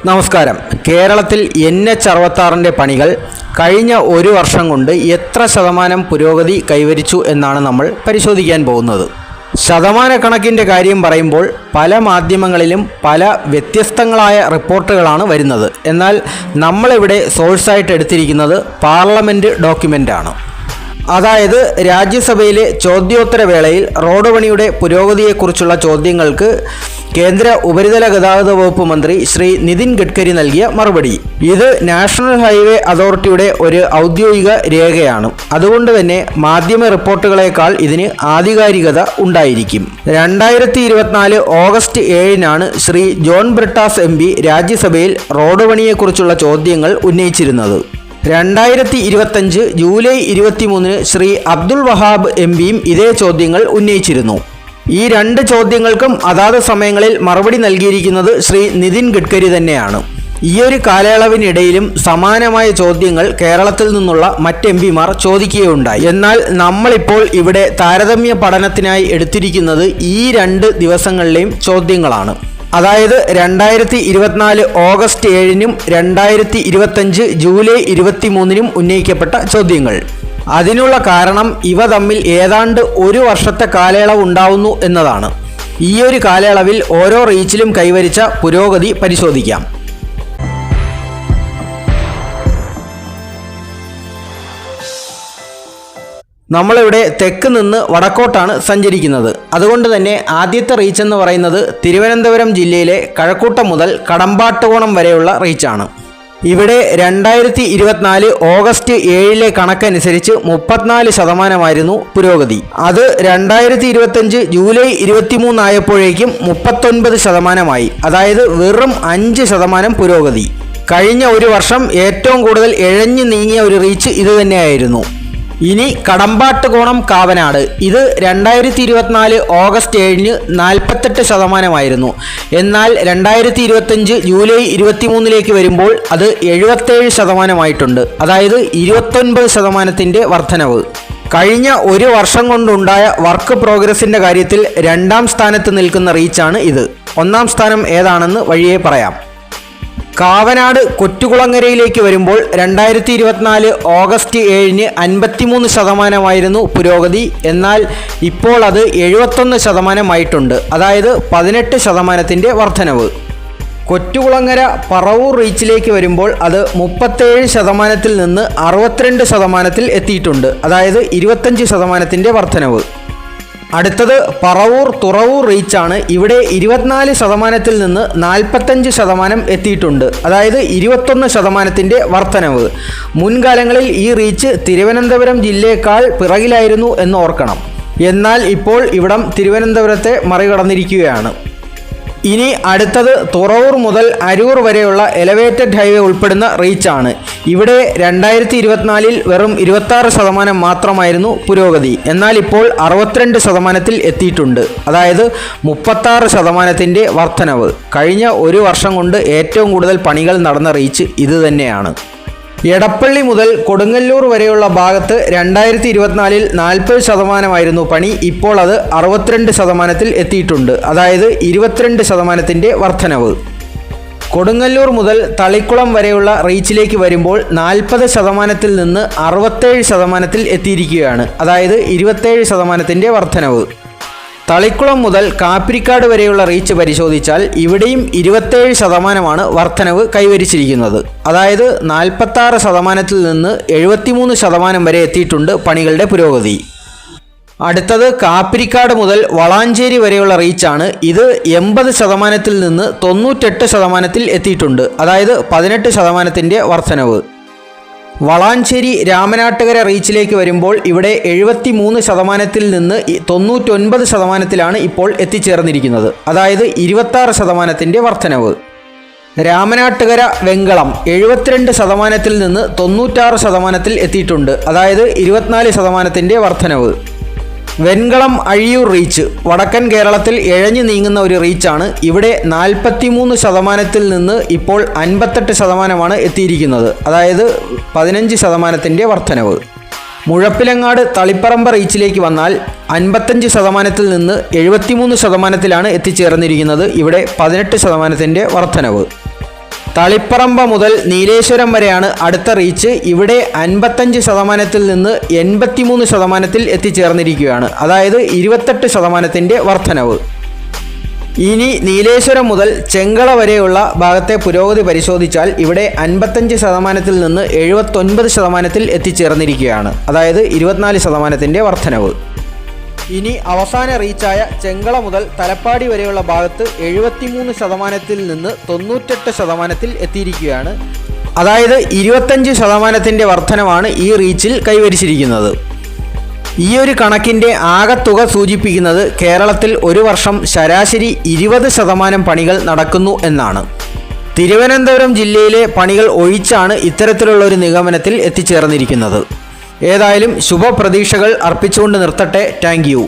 നമസ്കാരം. കേരളത്തിൽ NH-66 പണികൾ കഴിഞ്ഞ ഒരു വർഷം കൊണ്ട് എത്ര ശതമാനം പുരോഗതി കൈവരിച്ചു എന്നാണ് നമ്മൾ പരിശോധിക്കാൻ പോകുന്നത്. ശതമാനക്കണക്കിൻ്റെ കാര്യം പറയുമ്പോൾ പല മാധ്യമങ്ങളിലും പല വ്യത്യസ്തങ്ങളായ റിപ്പോർട്ടുകളാണ് വരുന്നത്. എന്നാൽ നമ്മളിവിടെ സോഴ്സായിട്ട് എടുത്തിരിക്കുന്നത് പാർലമെൻറ്റ് ഡോക്യുമെൻ്റാണ്. അതായത് രാജ്യസഭയിലെ ചോദ്യോത്തര വേളയിൽ റോഡ് പണിയുടെ പുരോഗതിയെക്കുറിച്ചുള്ള ചോദ്യങ്ങൾക്ക് കേന്ദ്ര ഉപരിതല ഗതാഗത വകുപ്പ് മന്ത്രി ശ്രീ നിതിൻ ഗഡ്കരി നൽകിയ മറുപടി. ഇത് നാഷണൽ ഹൈവേ അതോറിറ്റിയുടെ ഒരു ഔദ്യോഗിക രേഖയാണ്. അതുകൊണ്ട് തന്നെ മാധ്യമ റിപ്പോർട്ടുകളേക്കാൾ ഇതിന് ആധികാരികത ഉണ്ടായിരിക്കും. 2024 ഓഗസ്റ്റ് 7-നാണ് ശ്രീ ജോൺ ബ്രിട്ടാസ് MP രാജ്യസഭയിൽ റോഡ് പണിയെക്കുറിച്ചുള്ള ചോദ്യങ്ങൾ ഉന്നയിച്ചിരുന്നത്. 2025 ജൂലൈ 23-ന് ശ്രീ അബ്ദുൾ വഹാബ് MPയും ഇതേ ചോദ്യങ്ങൾ ഉന്നയിച്ചിരുന്നു. ഈ രണ്ട് ചോദ്യങ്ങൾക്കും അതാത് സമയങ്ങളിൽ മറുപടി നൽകിയിരിക്കുന്നത് ശ്രീ നിതിൻ ഗഡ്കരി തന്നെയാണ്. ഈയൊരു കാലയളവിനിടയിലും സമാനമായ ചോദ്യങ്ങൾ കേരളത്തിൽ നിന്നുള്ള മറ്റ് MPമാർ ചോദിക്കുകയുണ്ടായി. എന്നാൽ നമ്മളിപ്പോൾ ഇവിടെ താരതമ്യ പഠനത്തിനായി എടുത്തിരിക്കുന്നത് ഈ രണ്ട് ദിവസങ്ങളിലെയും ചോദ്യങ്ങളാണ്. അതായത് 2024 ഓഗസ്റ്റ് 7-നും 2025 ജൂലൈ 23-നും ഉന്നയിക്കപ്പെട്ട ചോദ്യങ്ങൾ. അതിനുള്ള കാരണം ഇവ തമ്മിൽ ഏതാണ്ട് ഒരു വർഷത്തെ കാലയളവ് ഉണ്ടാവുന്നു എന്നതാണ്. ഈ ഒരു കാലയളവിൽ ഓരോ റീച്ചിലും കൈവരിച്ച പുരോഗതി പരിശോധിക്കാം. നമ്മളിവിടെ തെക്ക് നിന്ന് വടക്കോട്ടാണ് സഞ്ചരിക്കുന്നത്. അതുകൊണ്ട് തന്നെ ആദ്യത്തെ റീച്ച് എന്ന് പറയുന്നത് തിരുവനന്തപുരം ജില്ലയിലെ കഴക്കൂട്ടം മുതൽ കടമ്പാട്ടുകോണം വരെയുള്ള റീച്ചാണ്. ഇവിടെ 2024 ഓഗസ്റ്റ് 7-ലെ കണക്കനുസരിച്ച് 34% പുരോഗതി. അത് 2025 ജൂലൈ 23 ആയപ്പോഴേക്കും 39%. അതായത് വെറും 5% പുരോഗതി. കഴിഞ്ഞ ഒരു വർഷം ഏറ്റവും കൂടുതൽ ഇഴഞ്ഞു നീങ്ങിയ ഒരു റീച്ച് ഇത് തന്നെയായിരുന്നു. ഇനി കടമ്പാട്ടുകോണം കാവനാട്. ഇത് 2024 ഓഗസ്റ്റ് 7-ന് 48%. എന്നാൽ 2025 ജൂലൈ 23-ലേക്ക് വരുമ്പോൾ അത് 77%. അതായത് 29% വർധനവ്. കഴിഞ്ഞ ഒരു വർഷം കൊണ്ടുണ്ടായ വർക്ക് പ്രോഗ്രസിൻ്റെ കാര്യത്തിൽ 2ാം സ്ഥാനത്ത് നിൽക്കുന്ന റീച്ചാണ് ഇത്. 1ാം സ്ഥാനം ഏതാണെന്ന് വഴിയേ പറയാം. കാവനാട് കൊറ്റുകുളങ്ങരയിലേക്ക് വരുമ്പോൾ 2024 ഓഗസ്റ്റ് 7-ന് 53% പുരോഗതി. എന്നാൽ ഇപ്പോൾ അത് 71% അതായത് 18% വർധനവ്. കൊറ്റുകുളങ്ങര പറവൂർ റീച്ചിലേക്ക് വരുമ്പോൾ അത് 37% നിന്ന് 62% എത്തിയിട്ടുണ്ട്. അതായത് 25% വർധനവ്. അടുത്തത് പറവൂർ തുറവൂർ റീച്ചാണ്. ഇവിടെ 24% നിന്ന് 45% എത്തിയിട്ടുണ്ട്. അതായത് 21% വർധനവ്. മുൻകാലങ്ങളിൽ ഈ റീച്ച് തിരുവനന്തപുരം ജില്ലയേക്കാൾ പിറകിലായിരുന്നു എന്ന് ഓർക്കണം. എന്നാൽ ഇപ്പോൾ ഇവിടം തിരുവനന്തപുരത്തെ മറികടന്നിരിക്കുകയാണ്. ഇനി അടുത്തത് തുറവൂർ മുതൽ അരൂർ വരെയുള്ള എലവേറ്റഡ് ഹൈവേ ഉൾപ്പെടുന്ന റീച്ചാണ്. ഇവിടെ 2024 വെറും 26% മാത്രമായിരുന്നു പുരോഗതി. എന്നാൽ ഇപ്പോൾ 62% എത്തിയിട്ടുണ്ട്. അതായത് 36% വർധനവ്. കഴിഞ്ഞ ഒരു വർഷം കൊണ്ട് ഏറ്റവും കൂടുതൽ പണികൾ നടന്ന റീച്ച് ഇത് തന്നെയാണ്. എടപ്പള്ളി മുതൽ കൊടുങ്ങല്ലൂർ വരെയുള്ള ഭാഗത്ത് 2024 40% പണി. ഇപ്പോൾ അത് 62% എത്തിയിട്ടുണ്ട്. അതായത് 22% വർധനവ്. കൊടുങ്ങല്ലൂർ മുതൽ തളിക്കുളം വരെയുള്ള റീച്ചിലേക്ക് വരുമ്പോൾ 40% നിന്ന് 67% എത്തിയിരിക്കുകയാണ്. അതായത് 27% വർധനവ്. തളിക്കുളം മുതൽ കാപ്പിരിക്കാട് വരെയുള്ള റീച്ച് പരിശോധിച്ചാൽ ഇവിടെയും 27% വർധനവ് കൈവരിച്ചിരിക്കുന്നത്. അതായത് 46% നിന്ന് 73% വരെ എത്തിയിട്ടുണ്ട് പണികളുടെ പുരോഗതി. അടുത്തത് കാപ്പിരിക്കാട് മുതൽ വളാഞ്ചേരി വരെയുള്ള റീച്ചാണ്. ഇത് 80% നിന്ന് 98% എത്തിയിട്ടുണ്ട്. അതായത് 18% വർധനവ്. വളാഞ്ചേരി രാമനാട്ടുകര റീച്ചിലേക്ക് വരുമ്പോൾ ഇവിടെ 73% നിന്ന് 99%ലാണ് ഇപ്പോൾ എത്തിച്ചേർന്നിരിക്കുന്നത്. അതായത് 26% വർധനവ്. രാമനാട്ടുകര വെങ്കളം 72% നിന്ന് 96% എത്തിയിട്ടുണ്ട്. അതായത് 24% വർധനവ്. വെൻകളം അഴിയൂർ റീച്ച് വടക്കൻ കേരളത്തിൽ ഇഴഞ്ഞു നീങ്ങുന്ന ഒരു റീച്ചാണ്. ഇവിടെ 43% നിന്ന് ഇപ്പോൾ 58% എത്തിയിരിക്കുന്നത്. അതായത് 15% വർധനവ്. മുഴപ്പിലങ്ങാട് തളിപ്പറമ്പ് റീച്ചിലേക്ക് വന്നാൽ 55% നിന്ന് 73%-ലാണ് എത്തിച്ചേർന്നിരിക്കുന്നത്. ഇവിടെ 18%-ന്റെ വർധനവ്. തളിപ്പറമ്പ മുതൽ നീലേശ്വരം വരെയാണ് അടുത്ത റീച്ച്. ഇവിടെ 55% നിന്ന് 83% എത്തിച്ചേർന്നിരിക്കുകയാണ്. അതായത് 28% വർധനവ്. ഇനി നീലേശ്വരം മുതൽ ചെങ്കള വരെയുള്ള ഭാഗത്തെ പുരോഗതി പരിശോധിച്ചാൽ ഇവിടെ 55% നിന്ന് 79% എത്തിച്ചേർന്നിരിക്കുകയാണ്. അതായത് 24% വർധനവ്. ഇനി അവസാന റീച്ചായ ചെങ്കള മുതൽ തലപ്പാടി വരെയുള്ള ഭാഗത്ത് 73% നിന്ന് 98% എത്തിയിരിക്കുകയാണ്. അതായത് 25% വർധനവാണ് ഈ റീച്ചിൽ കൈവരിച്ചിരിക്കുന്നത്. ഈ ഒരു കണക്കിൻ്റെ ആകത്തുക സൂചിപ്പിക്കുന്നത് കേരളത്തിൽ ഒരു വർഷം ശരാശരി 20% പണികൾ നടക്കുന്നു എന്നാണ്. തിരുവനന്തപുരം ജില്ലയിലെ പണികൾ ഒഴിച്ചാണ് ഇത്തരത്തിലുള്ള ഒരു നിഗമനത്തിൽ എത്തിച്ചേർന്നിരിക്കുന്നത്. ഏതായാലും ശുഭപ്രതീക്ഷകൾ അർപ്പിച്ചുകൊണ്ട് നിർത്തട്ടെ. Thank you.